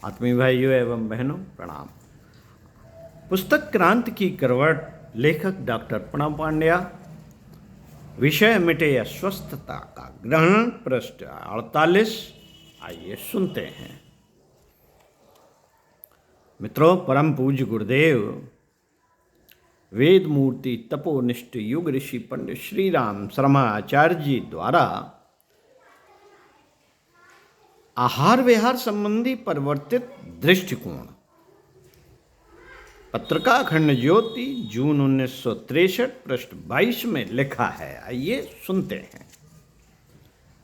आत्मीय भाइयों एवं बहनों प्रणाम। पुस्तक क्रांति की करवट, लेखक डॉक्टर प्रणव पांड्या। विषय मिटे अस्वस्थता का ग्रहण, पृष्ठ 48। आइए सुनते हैं। मित्रों, परम पूज्य गुरुदेव वेद मूर्ति तपोनिष्ठ युग ऋषि पंडित श्री राम शर्मा आचार्य जी द्वारा आहार विहार संबंधी परिवर्तित दृष्टिकोण, पत्रिका खंड ज्योति, जून 1963, पृष्ठ 22 में लिखा है। आइए सुनते हैं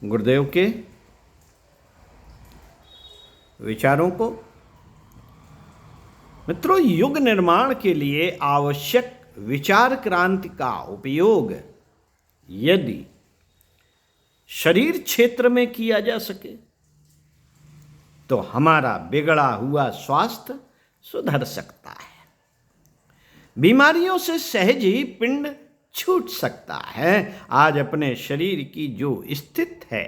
गुरुदेव के विचारों को। मित्रों, युग निर्माण के लिए आवश्यक विचार क्रांति का उपयोग यदि शरीर क्षेत्र में किया जा सके तो हमारा बिगड़ा हुआ स्वास्थ्य सुधर सकता है, बीमारियों से सहज ही पिंड छूट सकता है। आज अपने शरीर की जो स्थिति है,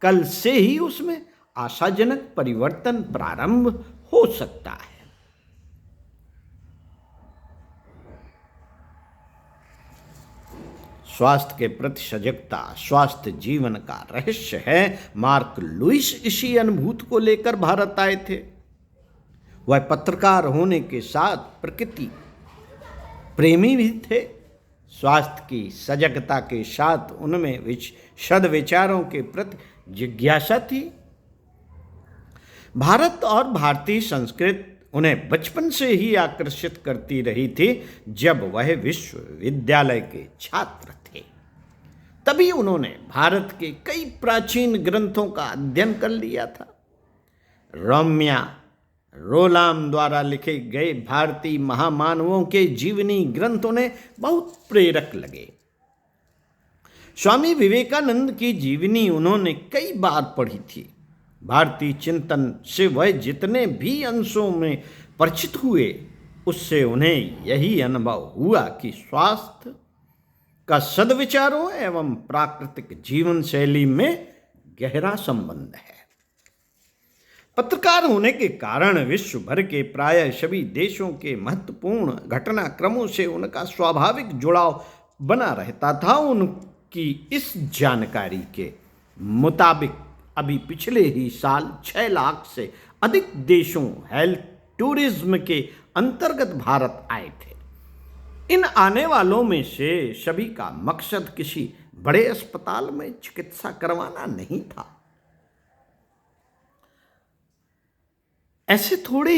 कल से ही उसमें आशाजनक परिवर्तन प्रारंभ हो सकता है। स्वास्थ्य के प्रति सजगता स्वास्थ्य जीवन का रहस्य है। मार्क लुइस इसी अनुभूति को लेकर भारत आए थे। वह पत्रकार होने के साथ प्रकृति प्रेमी भी थे। स्वास्थ्य की सजगता के साथ उनमें सद्विचारों के प्रति जिज्ञासा थी। भारत और भारतीय संस्कृति उन्हें बचपन से ही आकर्षित करती रही थी। जब वह विश्वविद्यालय के छात्र थे, तभी उन्होंने भारत के कई प्राचीन ग्रंथों का अध्ययन कर लिया था। रम्या रोलाम द्वारा लिखे गए भारतीय महामानवों के जीवनी ग्रंथ उन्हें बहुत प्रेरक लगे। स्वामी विवेकानंद की जीवनी उन्होंने कई बार पढ़ी थी। भारतीय चिंतन से वह जितने भी अंशों में परिचित हुए, उससे उन्हें यही अनुभव हुआ कि स्वास्थ्य का सद्विचारों एवं प्राकृतिक जीवन शैली में गहरा संबंध है। पत्रकार होने के कारण विश्व भर के प्रायः सभी देशों के महत्वपूर्ण घटनाक्रमों से उनका स्वाभाविक जुड़ाव बना रहता था। उनकी इस जानकारी के मुताबिक अभी पिछले ही साल 6 लाख से अधिक देशों हेल्थ टूरिज्म के अंतर्गत भारत आए थे। इन आने वालों में से सभी का मकसद किसी बड़े अस्पताल में चिकित्सा करवाना नहीं था। ऐसे थोड़े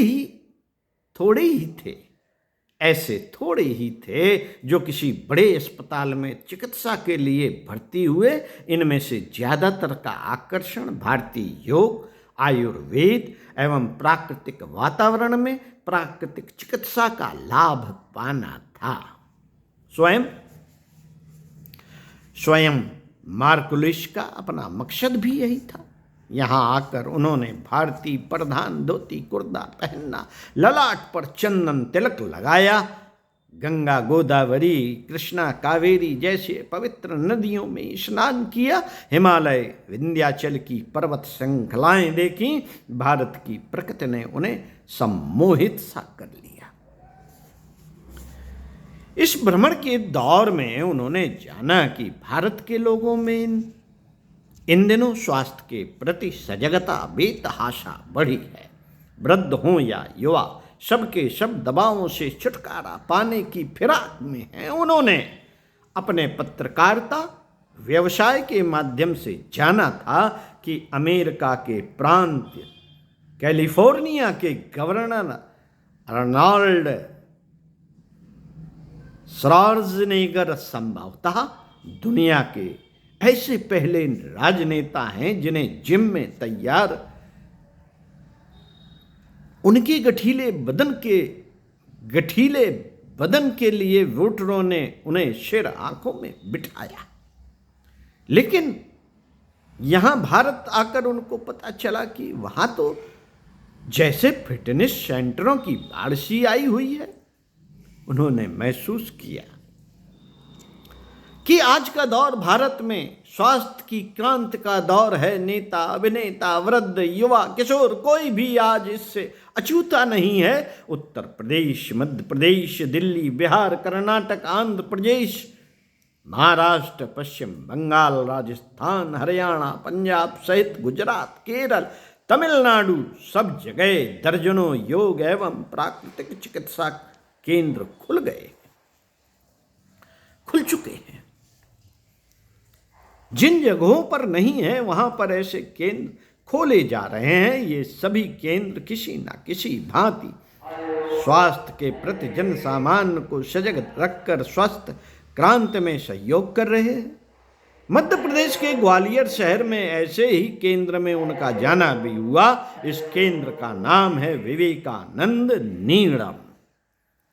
ही थे जो किसी बड़े अस्पताल में चिकित्सा के लिए भर्ती हुए। इनमें से ज्यादातर का आकर्षण भारतीय योग, आयुर्वेद एवं प्राकृतिक वातावरण में प्राकृतिक चिकित्सा का लाभ पाना था। स्वयं मार्क लुइस का अपना मकसद भी यही था। यहाँ आकर उन्होंने भारतीय परिधान धोती कुर्ता पहनना, ललाट पर चंदन तिलक लगाया, गंगा गोदावरी कृष्णा कावेरी जैसे पवित्र नदियों में स्नान किया, हिमालय विंध्याचल की पर्वत श्रृंखलाएं देखी। भारत की प्रकृति ने उन्हें सम्मोहित सा कर लिया। इस भ्रमण के दौर में उन्होंने जाना कि भारत के लोगों में इन दिनों स्वास्थ्य के प्रति सजगता बेतहाशा बढ़ी है। वृद्ध हों या युवा, सबके सब दबावों से छुटकारा पाने की फिराक में हैं। उन्होंने अपने पत्रकारिता व्यवसाय के माध्यम से जाना था कि अमेरिका के प्रांत कैलिफोर्निया के गवर्नर अर्नोल्ड श्वार्ज़नेगर संभवतः दुनिया के ऐसे पहले राजनेता हैं जिन्हें जिम में तैयार उनके गठीले बदन के लिए वोटरों ने उन्हें सिर आंखों में बिठाया। लेकिन यहां भारत आकर उनको पता चला कि वहां तो जैसे फिटनेस सेंटरों की बाढ़ सी आई हुई है। उन्होंने महसूस किया कि आज का दौर भारत में स्वास्थ्य की क्रांति का दौर है। नेता, अभिनेता, वृद्ध, युवा, किशोर, कोई भी आज इससे अछूता नहीं है। उत्तर प्रदेश, मध्य प्रदेश, दिल्ली, बिहार, कर्नाटक, आंध्र प्रदेश, महाराष्ट्र, पश्चिम बंगाल, राजस्थान, हरियाणा, पंजाब सहित गुजरात, केरल, तमिलनाडु, सब जगह दर्जनों योग एवं प्राकृतिक चिकित्सा केंद्र खुल चुके हैं। जिन जगहों पर नहीं है वहां पर ऐसे केंद्र खोले जा रहे हैं। ये सभी केंद्र किसी न किसी भांति स्वास्थ्य के प्रति जन सामान्य को सजग रखकर स्वस्थ क्रांति में सहयोग कर रहे हैं। मध्य प्रदेश के ग्वालियर शहर में ऐसे ही केंद्र में उनका जाना भी हुआ। इस केंद्र का नाम है विवेकानंद नीड़म।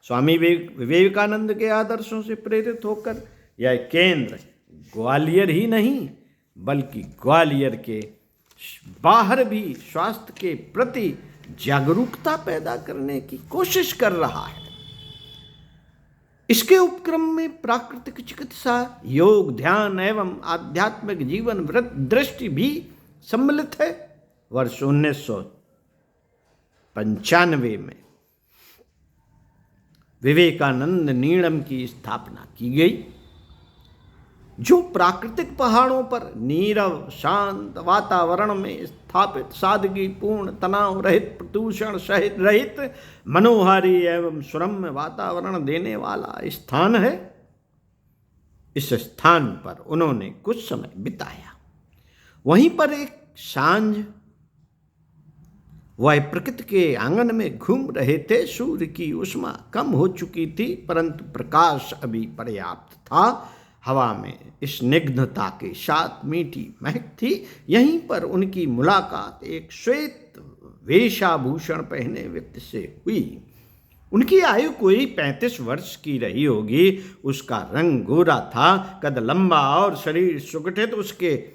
स्वामी विवेकानंद के आदर्शों से प्रेरित होकर यह केंद्र ग्वालियर ही नहीं बल्कि ग्वालियर के बाहर भी स्वास्थ्य के प्रति जागरूकता पैदा करने की कोशिश कर रहा है। इसके उपक्रम में प्राकृतिक चिकित्सा, योग, ध्यान एवं आध्यात्मिक जीवन दृष्टि भी सम्मिलित है। वर्ष 1995 में विवेकानंद नीड़म की स्थापना की गई, जो प्राकृतिक पहाड़ों पर नीरव शांत वातावरण में स्थापित सादगीपूर्ण, तनाव रहित, प्रदूषण सहित रहित, मनोहारी एवं सुरम्य वातावरण देने वाला स्थान है। इस स्थान पर उन्होंने कुछ समय बिताया। वहीं पर एक सांझ वह प्रकृति के आंगन में घूम रहे थे। सूर्य की उष्मा कम हो चुकी थी परंतु प्रकाश अभी पर्याप्त था। हवा में स्निग्धता के साथ मीठी महक थी। यहीं पर उनकी मुलाकात एक श्वेत वेशाभूषण पहने व्यक्ति से हुई। उनकी आयु कोई 35 वर्ष की रही होगी। उसका रंग गोरा था, कद लंबा और शरीर सुगठित। उसके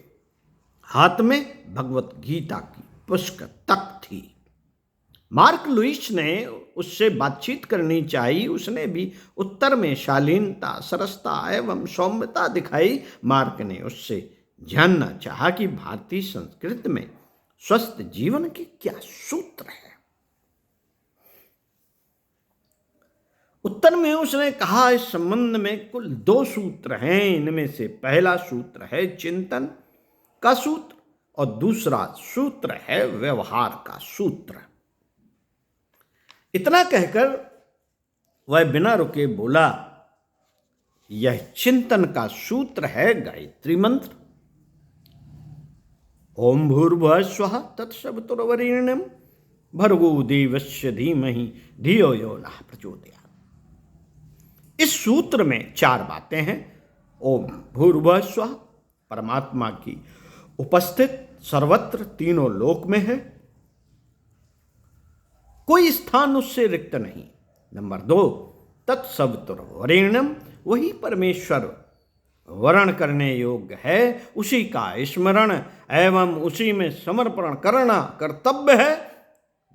हाथ में भगवत गीता की पुस्तक तक थी। मार्क लुईस ने उससे बातचीत करनी चाहिए। उसने भी उत्तर में शालीनता, सरसता एवं सौम्यता दिखाई। मार्क ने उससे जानना चाहा कि भारतीय संस्कृति में स्वस्थ जीवन के क्या सूत्र है। उत्तर में उसने कहा, इस संबंध में कुल 2 सूत्र हैं। इनमें से पहला सूत्र है चिंतन का सूत्र और दूसरा सूत्र है व्यवहार का सूत्र। इतना कहकर वह बिना रुके बोला, यह चिंतन का सूत्र है गायत्री मंत्र। ओम भूर्भुवः स्वः तत्सवितुर्वरेण्यं भर्गो देवस्य धीमहि धियो यो नः प्रचोदयात्। इस सूत्र में 4 बातें हैं। ओम भूर्भुवः स्वः परमात्मा की उपस्थित सर्वत्र तीनों लोक में है, कोई स्थान उससे रिक्त नहीं। नंबर 2, तत्सवितुर्वरेण्यं, वही परमेश्वर वर्ण करने योग्य है, उसी का स्मरण एवं उसी में समर्पण करना कर्तव्य है।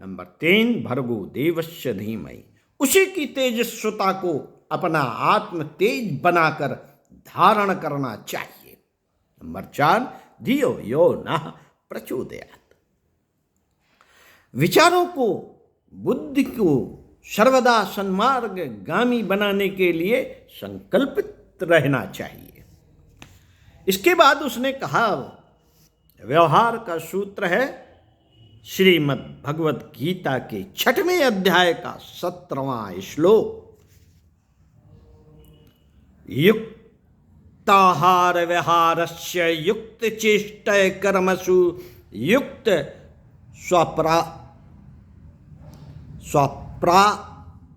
नंबर 3, भर्गो देवस्य धीमहि, उसी की तेजस्वता को अपना आत्म तेज बनाकर धारण करना चाहिए। नंबर 4, धियो यो नः प्रचोदयात्, विचारों को, बुद्धि को सर्वदा सन्मार्ग गामी बनाने के लिए संकल्पित रहना चाहिए। इसके बाद उसने कहा, व्यवहार का सूत्र है श्रीमद् भगवत गीता के 6वें अध्याय का 17वां श्लोक। युक्ताहार विहारस्य युक्त चेष्टय कर्मसु युक्त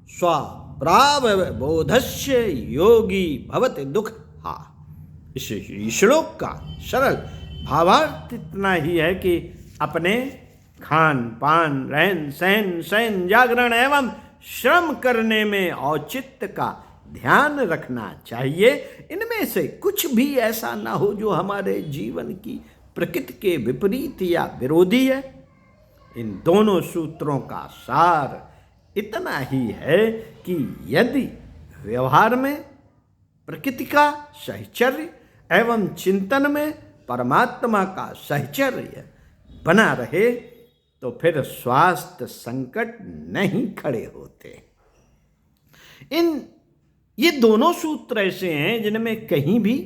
स्वप्रावबोधस्य योगी भवति दुःखहा। इस श्लोक का सरल भावार्थ इतना ही है कि अपने खान पान, रहन सहन, शयन जागरण एवं श्रम करने में औचित्य का ध्यान रखना चाहिए। इनमें से कुछ भी ऐसा ना हो जो हमारे जीवन की प्रकृति के विपरीत या विरोधी है। इन दोनों सूत्रों का सार इतना ही है कि यदि व्यवहार में प्रकृति का साहचर्य एवं चिंतन में परमात्मा का साहचर्य बना रहे तो फिर स्वास्थ्य संकट नहीं खड़े होते। ये दोनों सूत्र ऐसे हैं जिनमें कहीं भी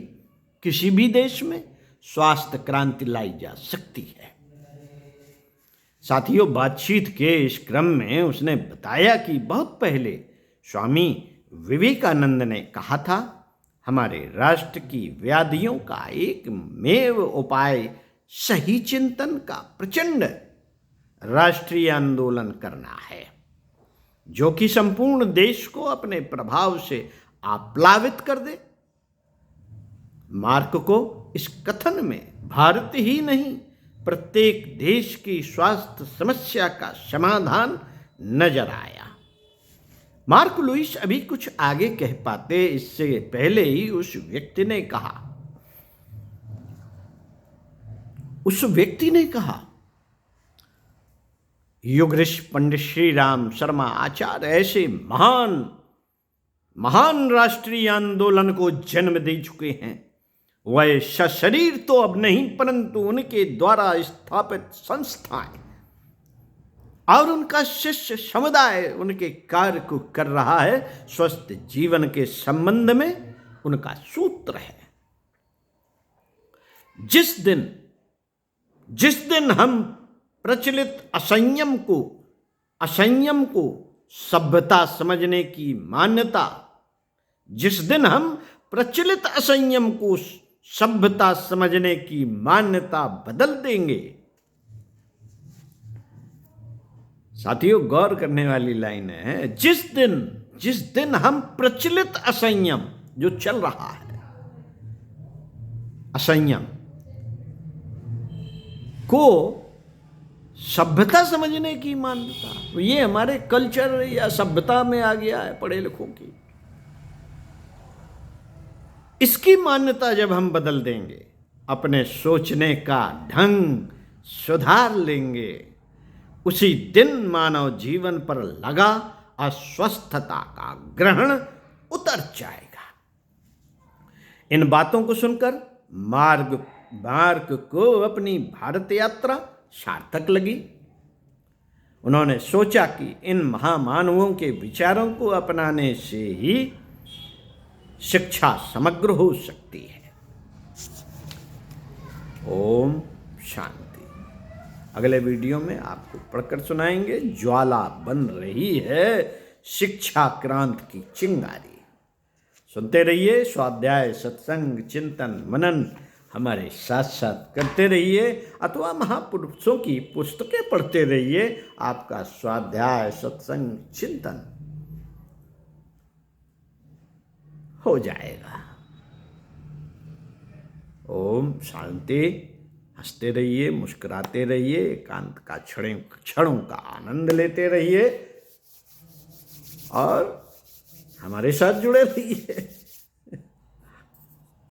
किसी भी देश में स्वास्थ्य क्रांति लाई जा सकती है। साथियों, बातचीत के इस क्रम में उसने बताया कि बहुत पहले स्वामी विवेकानंद ने कहा था, हमारे राष्ट्र की व्याधियों का एक मेव उपाय सही चिंतन का प्रचंड राष्ट्रीय आंदोलन करना है, जो कि संपूर्ण देश को अपने प्रभाव से आप्लावित कर दे। मार्क को इस कथन में भारत ही नहीं प्रत्येक देश की स्वास्थ्य समस्या का समाधान नजर आया। मार्क लुईस अभी कुछ आगे कह पाते, इससे पहले ही उस व्यक्ति ने कहा, युगऋषि पंडित श्री राम शर्मा आचार्य ऐसे महान राष्ट्रीय आंदोलन को जन्म दे चुके हैं। वह सशरीर तो अब नहीं, परंतु उनके द्वारा स्थापित संस्थाएं और उनका शिष्य समुदाय उनके कार्य को कर रहा है। स्वस्थ जीवन के संबंध में उनका सूत्र है, जिस दिन हम प्रचलित असंयम को सभ्यता समझने की मान्यता, जिस दिन हम प्रचलित असंयम को सभ्यता समझने की मान्यता बदल देंगे। साथियों, गौर करने वाली लाइन है, जिस दिन हम प्रचलित असंयम जो चल रहा है, असंयम को सभ्यता समझने की मान्यता, ये हमारे कल्चर या सभ्यता में आ गया है पढ़े लिखों की। इसकी मान्यता जब हम बदल देंगे, अपने सोचने का ढंग सुधार लेंगे, उसी दिन मानव जीवन पर लगा अस्वस्थता का ग्रहण उतर जाएगा। इन बातों को सुनकर मार्ग को अपनी भारत यात्रा सार्थक लगी। उन्होंने सोचा कि इन महामानवों के विचारों को अपनाने से ही शिक्षा समग्र हो सकती है। ओम शांति। अगले वीडियो में आपको पढ़कर सुनाएंगे, ज्वाला बन रही है शिक्षा क्रांति की चिंगारी। सुनते रहिए, स्वाध्याय सत्संग चिंतन मनन हमारे साथ साथ करते रहिए, अथवा महापुरुषों की पुस्तकें पढ़ते रहिए। आपका स्वाध्याय सत्संग चिंतन हो जाएगा। ओम शांति। हंसते रहिए, मुस्कुराते रहिए, एकांत का क्षणों का आनंद लेते रहिए और हमारे साथ जुड़े रहिए।